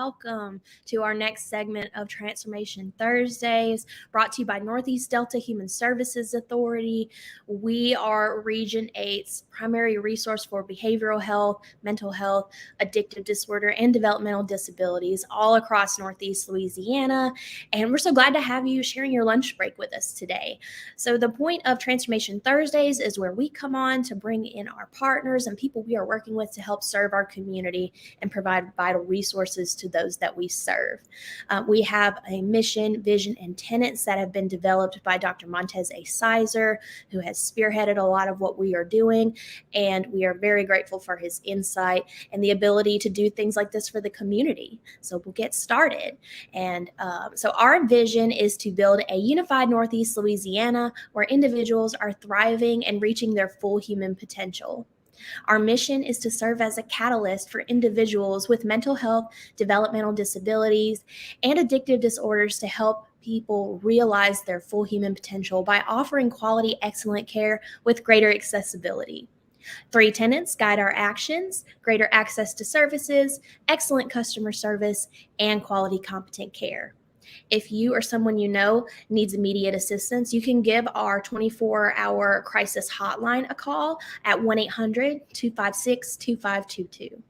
welcome to our next segment of Transformation Thursdays, brought to you by Northeast Delta Human Services Authority. We are Region 8's primary resource for behavioral health, mental health, addictive disorder, and developmental disabilities all across Northeast Louisiana. And we're so glad to have you sharing your lunch break with us today. So the point of Transformation Thursdays is where we come on to bring in our partners and people we are working with to help serve our community and provide vital resources to those that we serve. We have a mission, vision, and tenets that have been developed by Dr. Montez A. Sizer, who has spearheaded a lot of what we are doing, and we are very grateful for his insight and the ability to do things like this for the community. So we'll get started. And so our vision is to build a unified Northeast Louisiana where individuals are thriving and reaching their full human potential. Our mission is to serve as a catalyst for individuals with mental health, developmental disabilities, and addictive disorders to help people realize their full human potential by offering quality, excellent care with greater accessibility. 3 tenets guide our actions: greater access to services, excellent customer service, and quality, competent care. If you or someone you know needs immediate assistance, you can give our 24-hour crisis hotline a call at 1-800-256-2522.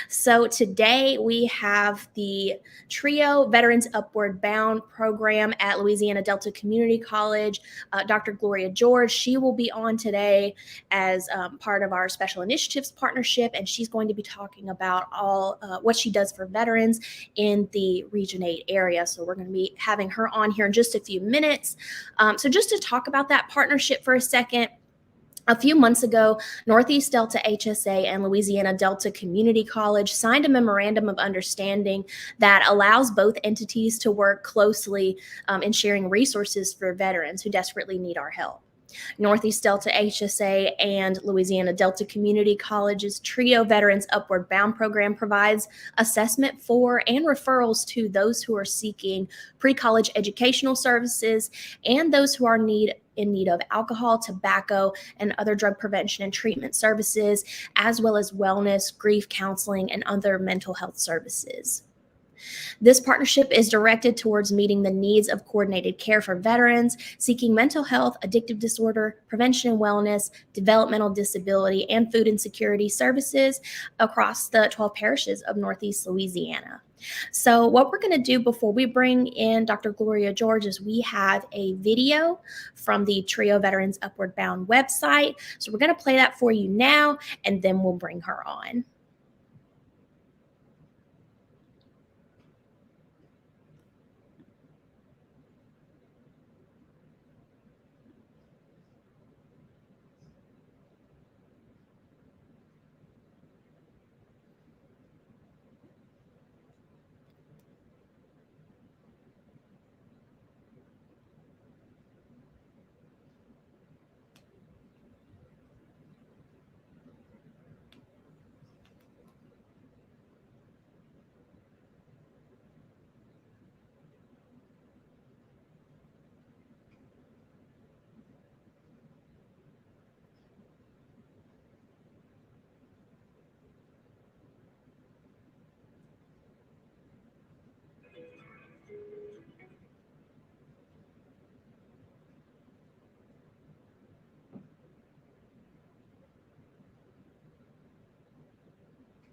So today we have the TRIO Veterans Upward Bound program at Louisiana Delta Community College. Dr. Gloria George, she will be on today as part of our Special Initiatives Partnership, and she's going to be talking about all what she does for veterans in the Region 8 area. So we're going to be having her on here in just a few minutes. So just to talk about that partnership for a second, a few months ago, Northeast Delta HSA and Louisiana Delta Community College signed a memorandum of understanding that allows both entities to work closely in sharing resources for veterans who desperately need our help. Northeast Delta HSA and Louisiana Delta Community College's TRIO Veterans Upward Bound program provides assessment for and referrals to those who are seeking pre-college educational services and those who are in need of alcohol, tobacco, and other drug prevention and treatment services, as well as wellness, grief counseling, and other mental health services. This partnership is directed towards meeting the needs of coordinated care for veterans seeking mental health, addictive disorder, prevention and wellness, developmental disability, and food insecurity services across the 12 parishes of Northeast Louisiana. So what we're going to do before we bring in Dr. Gloria George is we have a video from the TRIO Veterans Upward Bound website. So we're going to play that for you now, and then we'll bring her on.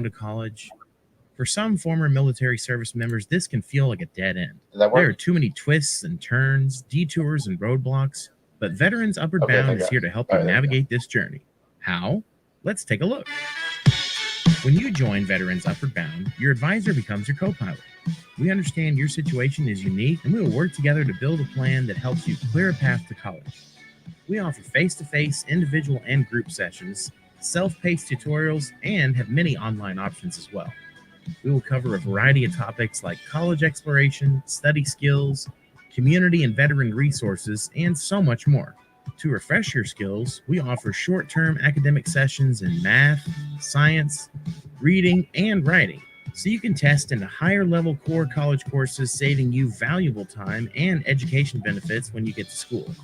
To college. For some former military service members, this can feel like a dead end. Does that work? There are too many twists and turns, detours and roadblocks, but Veterans Upward Bound is here to help you navigate this journey. How? Let's take a look. When you join Veterans Upward Bound, your advisor becomes your co-pilot. We understand your situation is unique, and we will work together to build a plan that helps you clear a path to college. We offer face-to-face, individual, and group sessions, self-paced tutorials, and have many online options as well. We will cover a variety of topics like college exploration, study skills, community and veteran resources, and so much more. To refresh your skills, we offer short-term academic sessions in math, science, reading, and writing, so you can test into higher-level core college courses, saving you valuable time and education benefits when you get to school.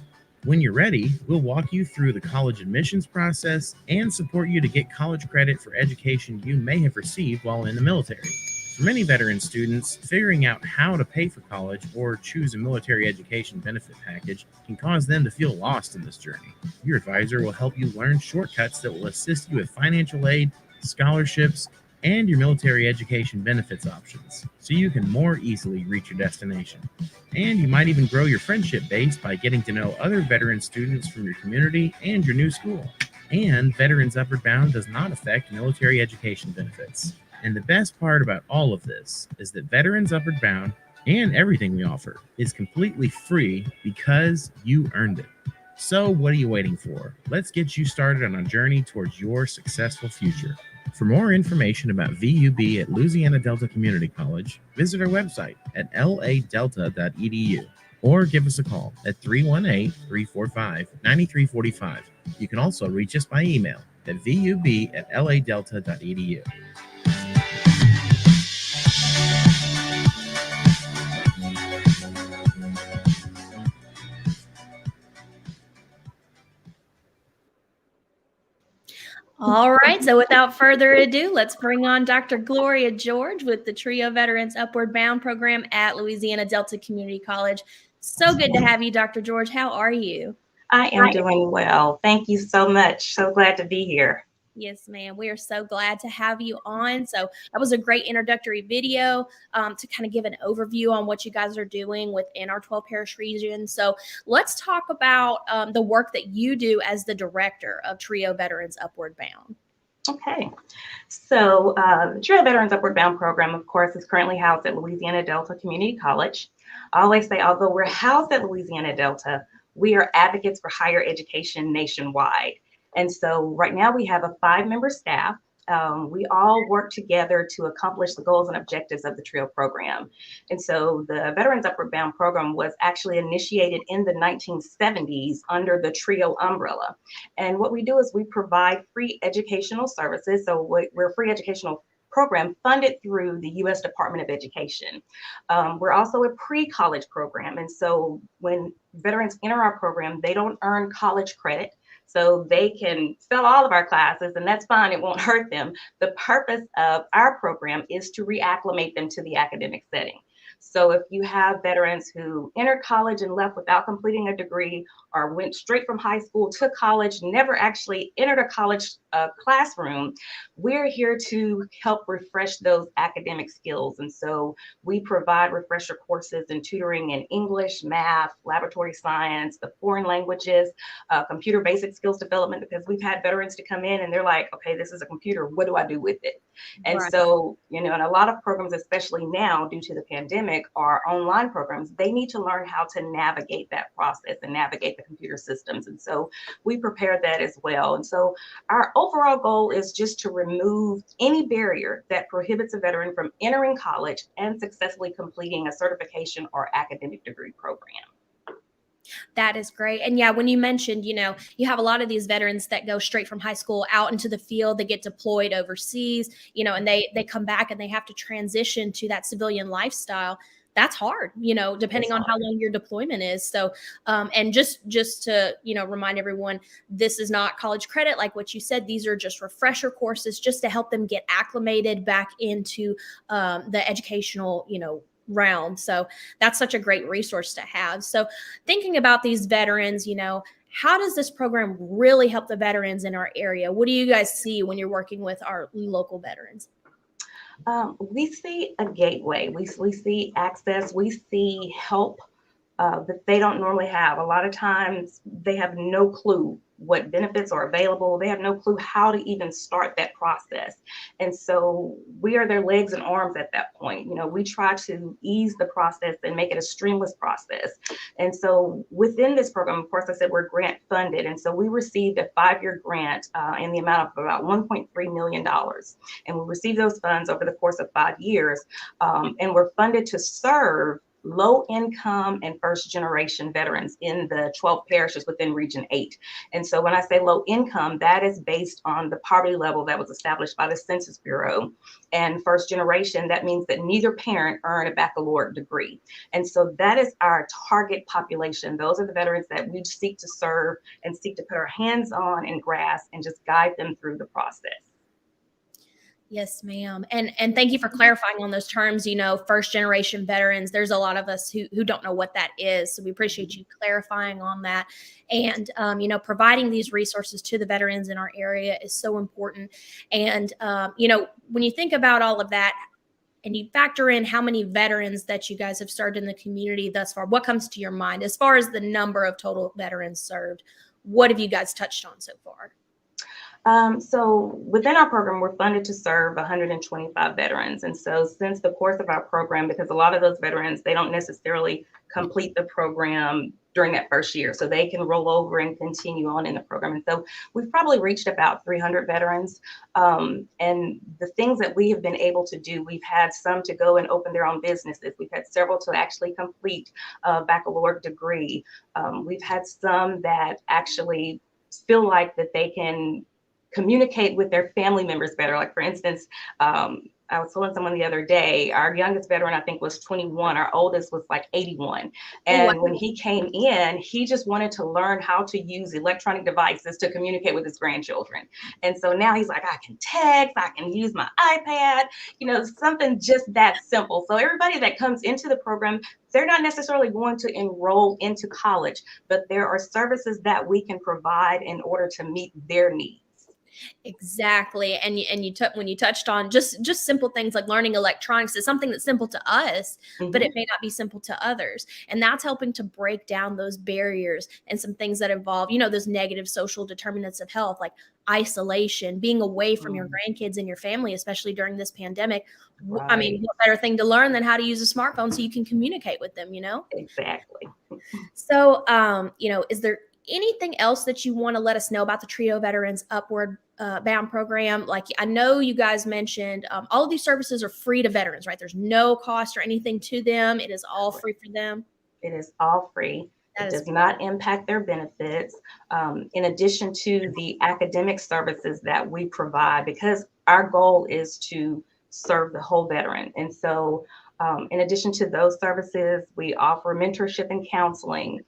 When you're ready, we'll walk you through the college admissions process and support you to get college credit for education you may have received while in the military. For many veteran students, figuring out how to pay for college or choose a military education benefit package can cause them to feel lost in this journey. Your advisor will help you learn shortcuts that will assist you with financial aid, scholarships, and your military education benefits options, so you can more easily reach your destination. And you might even grow your friendship base by getting to know other veteran students from your community and your new school. And Veterans Upward Bound does not affect military education benefits. And the best part about all of this is that Veterans Upward Bound and everything we offer is completely free because you earned it. So what are you waiting for? Let's get you started on a journey towards your successful future. For more information about VUB at Louisiana Delta Community College, visit our website at ladelta.edu or give us a call at 318-345-9345. You can also reach us by email at vub@ladelta.edu. All right, so without further ado, let's bring on Dr. Gloria George with the TRIO Veterans Upward Bound program at Louisiana Delta Community College. So good to have you, Dr. George. How are you? I am doing well. Thank you so much. So glad to be here. Yes, ma'am. We are so glad to have you on. So that was a great introductory video to kind of give an overview on what you guys are doing within our 12 parish region. So let's talk about the work that you do as the director of TRIO Veterans Upward Bound. Okay. So the TRIO Veterans Upward Bound program, of course, is currently housed at Louisiana Delta Community College. I always say, although we're housed at Louisiana Delta, we are advocates for higher education nationwide. And so right now we have a 5-member staff. We all work together to accomplish the goals and objectives of the TRIO program. And so the Veterans Upward Bound program was actually initiated in the 1970s under the TRIO umbrella. And what we do is we provide free educational services. So we're a free educational program funded through the U.S. Department of Education. We're also a pre-college program. And so when veterans enter our program, they don't earn college credit. So they can fail all of our classes, and that's fine. It won't hurt them. The purpose of our program is to reacclimate them to the academic setting. So if you have veterans who entered college and left without completing a degree, or went straight from high school to college, never actually entered a college classroom, we're here to help refresh those academic skills. And so we provide refresher courses and tutoring in English, math, laboratory science, the foreign languages, computer basic skills development, because we've had veterans to come in and they're like, okay, this is a computer, what do I do with it? And Right. so, you know, and a lot of programs, especially now due to the pandemic, are online programs. They need to learn how to navigate that process and navigate the computer systems. And so we prepare that as well. And so our overall goal is just to remove any barrier that prohibits a veteran from entering college and successfully completing a certification or academic degree program. That is great. And yeah, when you mentioned, you know, you have a lot of these veterans that go straight from high school out into the field, they get deployed overseas, you know, and they come back and they have to transition to that civilian lifestyle. That's hard, you know, depending on how long your deployment is. So, and just to, you know, remind everyone, this is not college credit. Like what you said, these are just refresher courses just to help them get acclimated back into the educational, you know, realm. So that's such a great resource to have. So thinking about these veterans, you know, how does this program really help the veterans in our area? What do you guys see when you're working with our local veterans? We see a gateway. We see access. We see help that they don't normally have. A lot of times they have no clue what benefits are available. They have no clue how to even start that process. And so we are their legs and arms at that point. You know, we try to ease the process and make it a streamless process. And so within this program, of course, I said we're grant funded. And so we received a 5-year grant in the amount of about $1.3 million. And we received those funds over the course of 5 years. And we're funded to serve low income and first generation veterans in the 12 parishes within Region 8. And so when I say low income, that is based on the poverty level that was established by the Census Bureau. And first generation, that means that neither parent earned a baccalaureate degree. And so that is our target population. Those are the veterans that we seek to serve and seek to put our hands on and grasp and just guide them through the process. Yes, ma'am. And thank you for clarifying on those terms. First generation veterans, there's a lot of us who don't know what that is. So we appreciate you clarifying on that. And, providing these resources to the veterans in our area is so important. And, when you think about all of that, and you factor in how many veterans that you guys have served in the community thus far, what comes to your mind as far as the number of total veterans served? What have you guys touched on so far? So within our program, we're funded to serve 125 veterans. And so since the course of our program, because a lot of those veterans, they don't necessarily complete the program during that first year, so they can roll over and continue on in the program. And so we've probably reached about 300 veterans. And the things that we have been able to do, we've had some to go and open their own businesses. We've had several to actually complete a baccalaureate degree. We've had some that actually feel like that they can communicate with their family members better. Like, for instance, I was telling someone the other day, our youngest veteran, I think, was 21. Our oldest was like 81. And when he came in, he just wanted to learn how to use electronic devices to communicate with his grandchildren. And so now he's like, I can text, I can use my iPad, something just that simple. So everybody that comes into the program, they're not necessarily going to enroll into college, but there are services that we can provide in order to meet their needs. Exactly. And when you touched on just simple things like learning electronics is something that's simple to us, but it may not be simple to others. And that's helping to break down those barriers and some things that involve, those negative social determinants of health, like isolation, being away from your grandkids and your family, especially during this pandemic. Right. I mean, what better thing to learn than how to use a smartphone so you can communicate with them, Exactly. So, is there anything else that you want to let us know about the TRIO Veterans Upward Bound program? Like, I know you guys mentioned all of these services are free to veterans, right? There's no cost or anything to them. It is all free for them. It is all free. It does not impact their benefits. In addition to the academic services that we provide, because our goal is to serve the whole veteran. And so in addition to those services, we offer mentorship and counseling.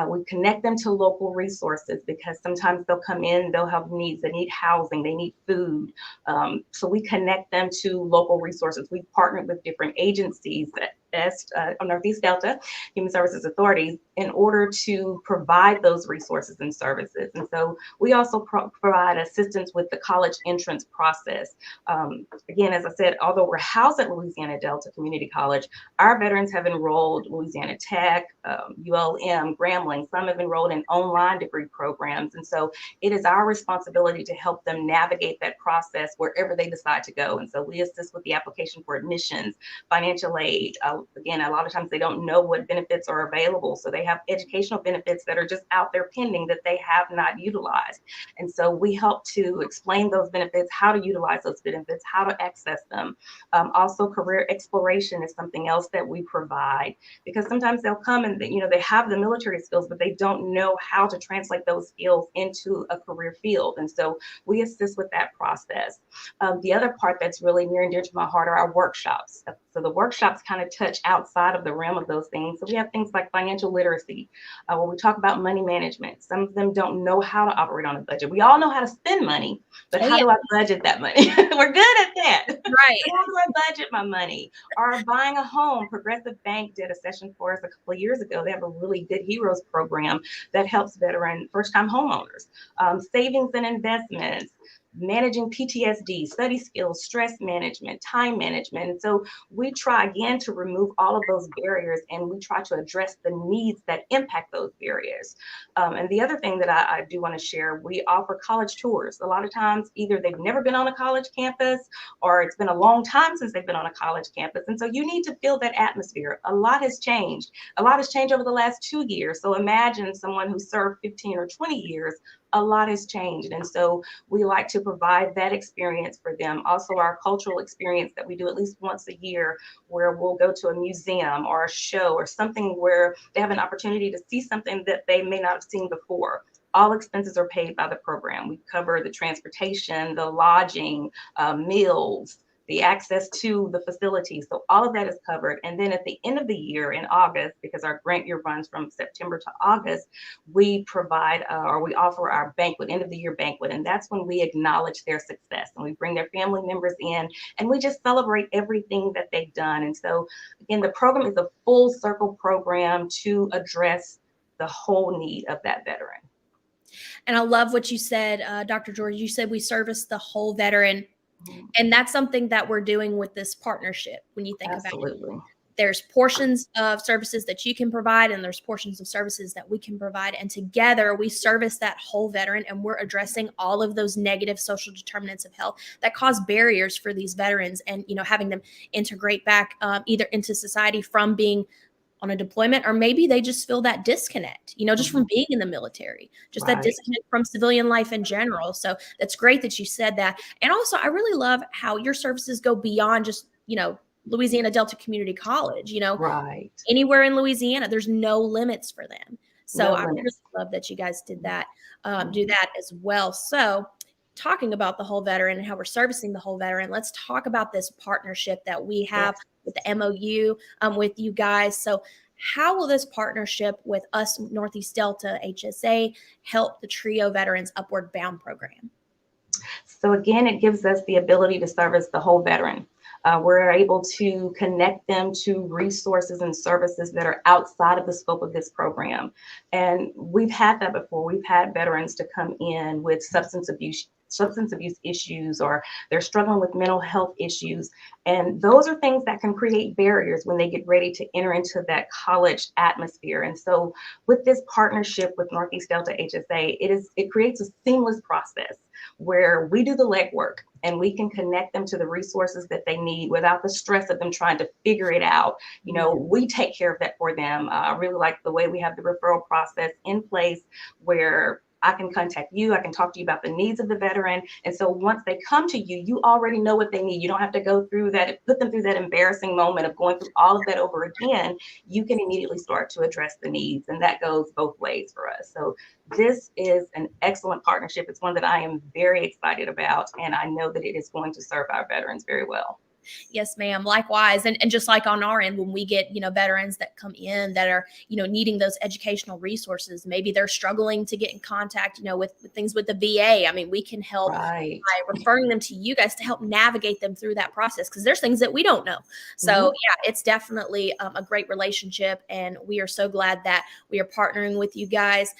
We connect them to local resources because sometimes they'll come in, they'll have needs, they need housing, they need food. So we connect them to local resources. We've partnered with different agencies Northeast Delta Human Services Authority in order to provide those resources and services. And so we also provide assistance with the college entrance process. Again, as I said, although we're housed at Louisiana Delta Community College, our veterans have enrolled Louisiana Tech, ULM, Grambling. Some have enrolled in online degree programs. And so it is our responsibility to help them navigate that process wherever they decide to go. And so we assist with the application for admissions, financial aid. Again, a lot of times they don't know what benefits are available. So they have educational benefits that are just out there pending that they have not utilized. And so we help to explain those benefits, how to utilize those benefits, how to access them. Also, career exploration is something else that we provide, because sometimes they'll come and they have the military skills, but they don't know how to translate those skills into a career field. And so we assist with that process. The other part that's really near and dear to my heart are our workshops. So the workshops kind of touch outside of the realm of those things. So we have things like financial literacy, where we talk about money management. Some of them don't know how to operate on a budget. We all know how to spend money, but how do I budget that money? We're good at that. Right. How do I budget my money? Or buying a home. Progressive Bank did a session for us a couple of years ago. They have a really good Heroes program that helps veteran first-time homeowners. Savings and investments, managing PTSD, study skills, stress management, time management. And so we try again to remove all of those barriers, and we try to address the needs that impact those barriers. And the other thing that I do want to share, we offer college tours. A lot of times either they've never been on a college campus, or it's been a long time since they've been on a college campus. And so you need to feel that atmosphere. A lot has changed. A lot has changed over the last 2 years. So imagine someone who served 15 or 20 years, a lot has changed. And so we like to provide that experience for them. Also, our cultural experience that we do at least once a year, where we'll go to a museum or a show or something where they have an opportunity to see something that they may not have seen before. All expenses are paid by the program. We cover the transportation, the lodging, meals, the access to the facilities. So all of that is covered. And then at the end of the year in August, because our grant year runs from September to August, we provide or we offer our banquet, end of the year banquet. And that's when we acknowledge their success and we bring their family members in and we just celebrate everything that they've done. And so again, the program is a full circle program to address the whole need of that veteran. And I love what you said, Dr. George. You said we service the whole veteran. And that's something that we're doing with this partnership. When you think about it, there's portions of services that you can provide and there's portions of services that we can provide. And together we service that whole veteran and we're addressing all of those negative social determinants of health that cause barriers for these veterans and, having them integrate back either into society from being on a deployment, or maybe they just feel that disconnect, just from being in the military, just that disconnect from civilian life in general. So that's great that you said that. And also, I really love how your services go beyond just, Louisiana Delta Community College, anywhere in Louisiana, there's no limits for them. So I really love that you guys did that, do that as well. So talking about the whole veteran and how we're servicing the whole veteran, let's talk about this partnership that we have with the MOU with you guys. So how will this partnership with us, Northeast Delta HSA, help the TRIO Veterans Upward Bound program? So again, it gives us the ability to service the whole veteran. We're able to connect them to resources and services that are outside of the scope of this program. And we've had that before. We've had veterans to come in with substance abuse issues, or they're struggling with mental health issues. And those are things that can create barriers when they get ready to enter into that college atmosphere. And so with this partnership with Northeast Delta HSA, it creates a seamless process where we do the legwork and we can connect them to the resources that they need without the stress of them trying to figure it out. We take care of that for them. I really like the way we have the referral process in place where I can contact you. I can talk to you about the needs of the veteran. And so once they come to you, you already know what they need. You don't have to go through that, put them through that embarrassing moment of going through all of that over again. You can immediately start to address the needs. And that goes both ways for us. So this is an excellent partnership. It's one that I am very excited about. And I know that it is going to serve our veterans very well. Yes, ma'am. Likewise. And just like on our end, when we get, veterans that come in that are, needing those educational resources, maybe they're struggling to get in contact, with things with the VA. I mean, we can help by referring them to you guys to help navigate them through that process, because there's things that we don't know. So yeah, it's definitely a great relationship. And we are so glad that we are partnering with you guys.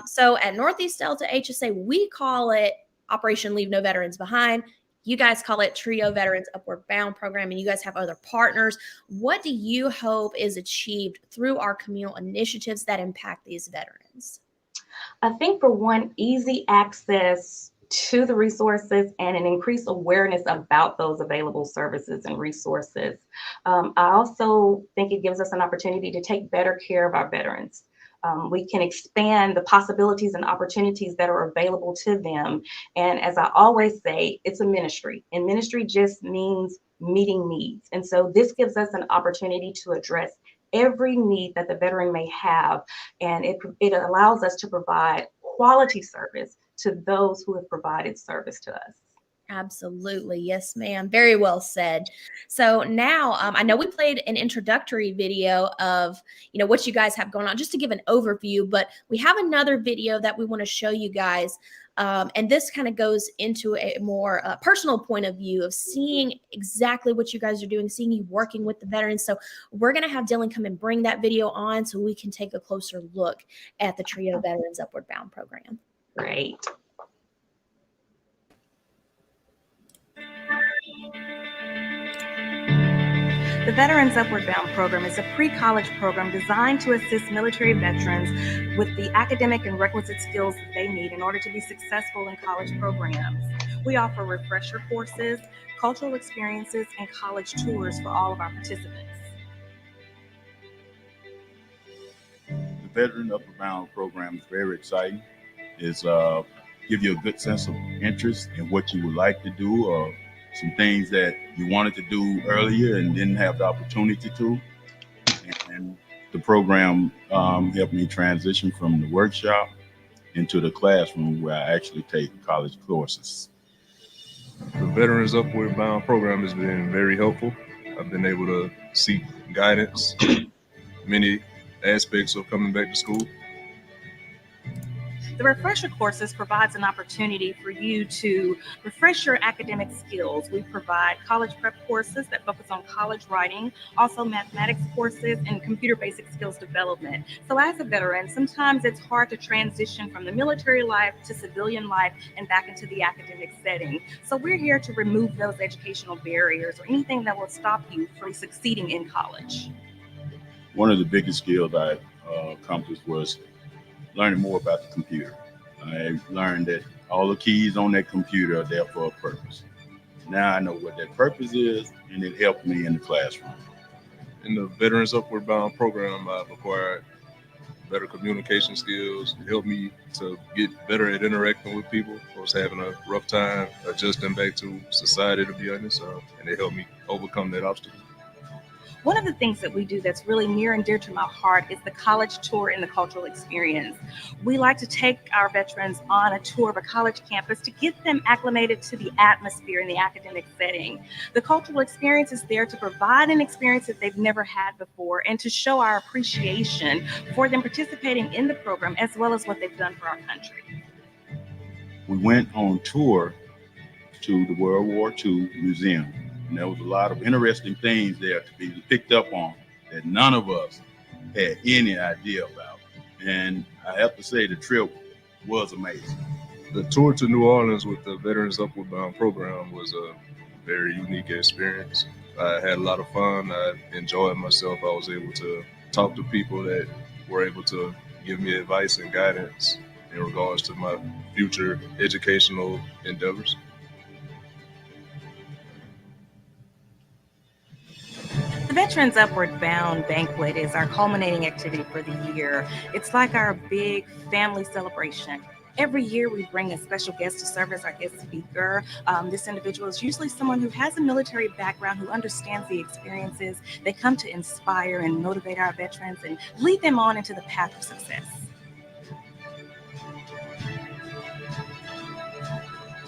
So at Northeast Delta HSA, we call it Operation Leave No Veterans Behind. You guys call it TRIO Veterans Upward Bound program, and you guys have other partners. What do you hope is achieved through our communal initiatives that impact these veterans? I think for one, easy access to the resources and an increased awareness about those available services and resources. I also think it gives us an opportunity to take better care of our veterans. We can expand the possibilities and opportunities that are available to them. And as I always say, it's a ministry, and ministry just means meeting needs. And so this gives us an opportunity to address every need that the veteran may have. And it allows us to provide quality service to those who have provided service to us. Absolutely. Yes, ma'am. Very well said. So now I know we played an introductory video of, what you guys have going on just to give an overview, but we have another video that we want to show you guys. And this kind of goes into a more personal point of view of seeing exactly what you guys are doing, seeing you working with the veterans. So we're going to have Dylan come and bring that video on so we can take a closer look at the TRIO Veterans Upward Bound program. Great. The Veterans Upward Bound program is a pre-college program designed to assist military veterans with the academic and requisite skills that they need in order to be successful in college programs. We offer refresher courses, cultural experiences, and college tours for all of our participants. The Veteran Upward Bound program is very exciting. It's give you a good sense of interest in what you would like to do, or some things that you wanted to do earlier and didn't have the opportunity to. And the program helped me transition from the workshop into the classroom where I actually take college courses. The Veterans Upward Bound program has been very helpful. I've been able to seek guidance, many aspects of coming back to school. The refresher courses provides an opportunity for you to refresh your academic skills. We provide college prep courses that focus on college writing, also mathematics courses and computer basic skills development. So as a veteran, sometimes it's hard to transition from the military life to civilian life and back into the academic setting. So we're here to remove those educational barriers or anything that will stop you from succeeding in college. One of the biggest skills I accomplished was learning more about the computer. I learned that all the keys on that computer are there for a purpose. Now I know what that purpose is, and it helped me in the classroom. In the Veterans Upward Bound program, I've acquired better communication skills. It helped me to get better at interacting with people. I was having a rough time adjusting back to society, to be honest, and it helped me overcome that obstacle. One of the things that we do that's really near and dear to my heart is the college tour and the cultural experience. We like to take our veterans on a tour of a college campus to get them acclimated to the atmosphere in the academic setting. The cultural experience is there to provide an experience that they've never had before and to show our appreciation for them participating in the program as well as what they've done for our country. We went on tour to the World War II Museum. And there was a lot of interesting things there to be picked up on that none of us had any idea about. And I have to say the trip was amazing. The tour to New Orleans with the Veterans Upward Bound program was a very unique experience. I had a lot of fun. I enjoyed myself. I was able to talk to people that were able to give me advice and guidance in regards to my future educational endeavors. The Veterans Upward Bound Banquet is our culminating activity for the year. It's like our big family celebration. Every year we bring a special guest to serve as our guest speaker. This individual is usually someone who has a military background, who understands the experiences. They come to inspire and motivate our veterans and lead them on into the path of success.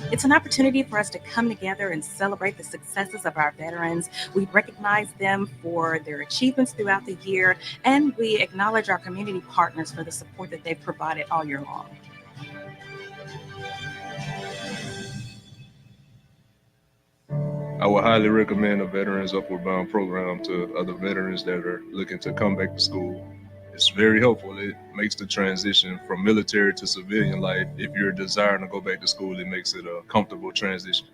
It's an opportunity for us to come together and celebrate the successes of our veterans. We recognize them for their achievements throughout the year, and we acknowledge our community partners for the support that they've provided all year long. I would highly recommend the Veterans Upward Bound program to other veterans that are looking to come back to school. It's very helpful. It makes the transition from military to civilian life. If you're desiring to go back to school, it makes it a comfortable transition.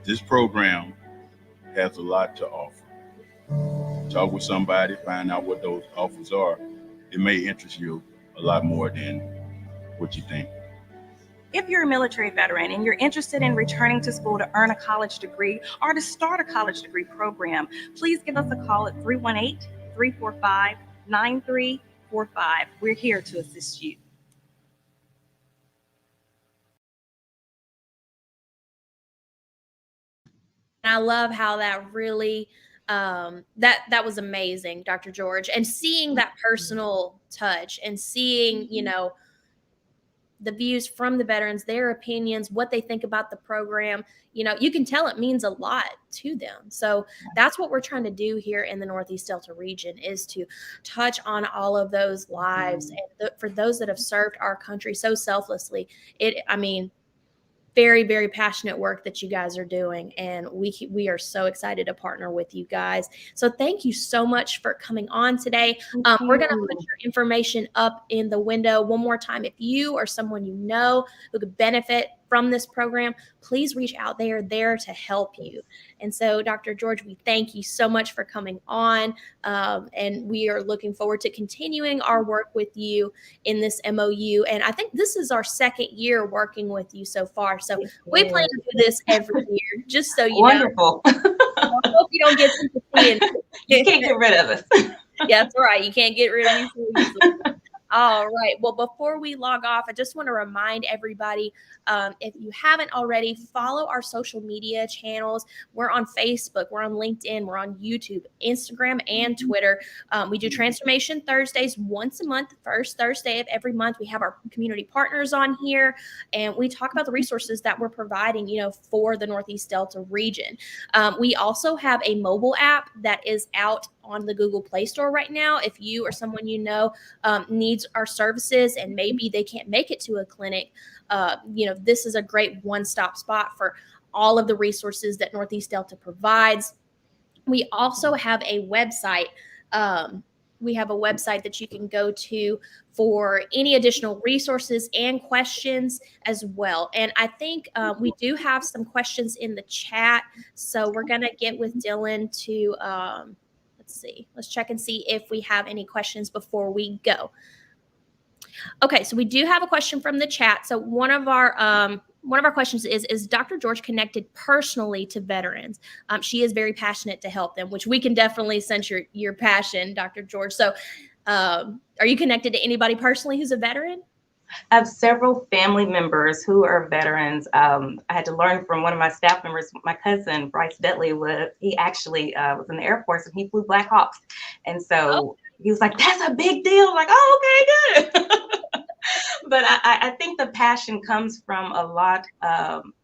This program has a lot to offer. Talk with somebody, find out what those offers are. It may interest you a lot more than what you think. If you're a military veteran and you're interested in returning to school to earn a college degree or to start a college degree program, please give us a call at 318-345-9345. We're here to assist you. And I love how that really that was amazing, Dr. George, and seeing that personal touch and seeing, you know, the views from the veterans, their opinions, what they think about the program, you know, you can tell it means a lot to them. So that's what we're trying to do here in the Northeast Delta region, is to touch on all of those lives. And for those that have served our country so selflessly, very, very passionate work that you guys are doing. And we are so excited to partner with you guys. So thank you so much for coming on today. We're going to put your information up in the window one more time. If you or someone you know who could benefit from this program, please reach out. They are there to help you. And so, Dr. George, we thank you so much for coming on. And we are looking forward to continuing our work with you in this MOU. And I think this is our second year working with you so far. So we plan to do this every year, just so you Wonderful. know. I hope you don't get sympathy. You can't get rid of us. Yeah, that's right. You can't get rid of me so easily. All right. Well, before we log off, I just want to remind everybody, if you haven't already, follow our social media channels. We're on Facebook, we're on LinkedIn, we're on YouTube, Instagram, and Twitter. We do Transformation Thursdays once a month, first Thursday of every month. We have our community partners on here, and we talk about the resources that we're providing, for the Northeast Delta region. We also have a mobile app that is out on the Google Play Store right now. If you or someone needs our services and maybe they can't make it to a clinic, this is a great one-stop spot for all of the resources that Northeast Delta provides. We also have a website. We have a website that you can go to for any additional resources and questions as well. And I think we do have some questions in the chat. So we're going to get with Dylan to, let's see, let's check and see if we have any questions before we go. Okay, so we do have a question from the chat. So one of our questions is Dr. George connected personally to veterans? She is very passionate to help them, which we can definitely sense your passion, Dr. George. So are you connected to anybody personally who's a veteran? I have several family members who are veterans. I had to learn from one of my staff members, my cousin, Bryce Dudley, he actually was in the Air Force and he flew Black Hawks. And so he was like, that's a big deal. I'm like, oh, okay, good. But I think the passion comes from a lot,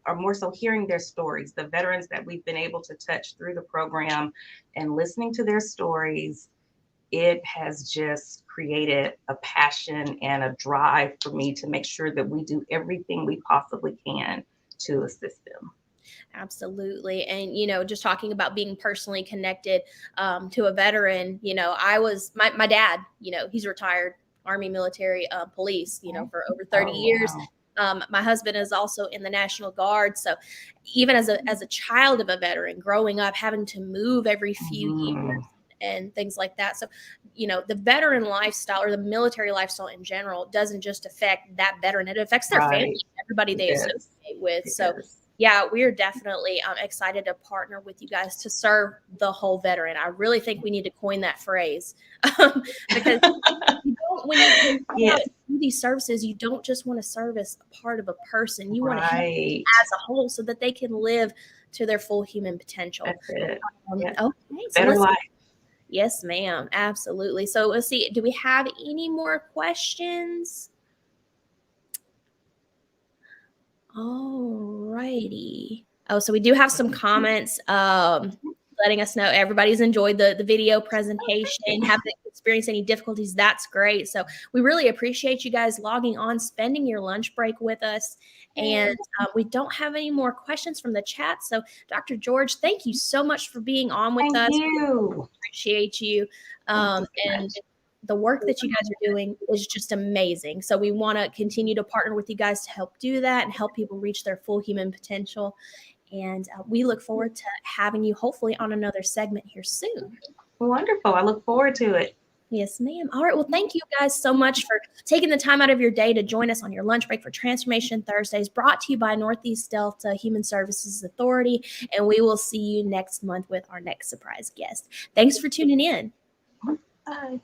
or more so hearing their stories, the veterans that we've been able to touch through the program and listening to their stories. It has just created a passion and a drive for me to make sure that we do everything we possibly can to assist them. Absolutely. And, just talking about being personally connected to a veteran, my dad, he's retired Army military police, for over 30 years. My husband is also in the National Guard. So even as a child of a veteran growing up, having to move every few years and things like that. So, the veteran lifestyle or the military lifestyle in general doesn't just affect that veteran. It affects their family, everybody they associate with. So yeah, we're definitely excited to partner with you guys to serve the whole veteran. I really think we need to coin that phrase because when you do these services, you don't just want to service a part of a person. You want to help them as a whole so that they can live to their full human potential. That's it. Okay, better life. Yes, ma'am. Absolutely. So let's see. Do we have any more questions? All righty. Oh, so we do have some comments letting us know everybody's enjoyed the video presentation. Haven't experienced any difficulties. That's great. So we really appreciate you guys logging on, spending your lunch break with us. And we don't have any more questions from the chat. So Dr. George, thank you so much for being on with us. Thank you. Appreciate you. And the work that you guys are doing is just amazing. So we want to continue to partner with you guys to help do that and help people reach their full human potential. And we look forward to having you hopefully on another segment here soon. Wonderful. I look forward to it. Yes, ma'am. All right. Well, thank you guys so much for taking the time out of your day to join us on your lunch break for Transformation Thursdays, brought to you by Northeast Delta Human Services Authority. And we will see you next month with our next surprise guest. Thanks for tuning in. Bye.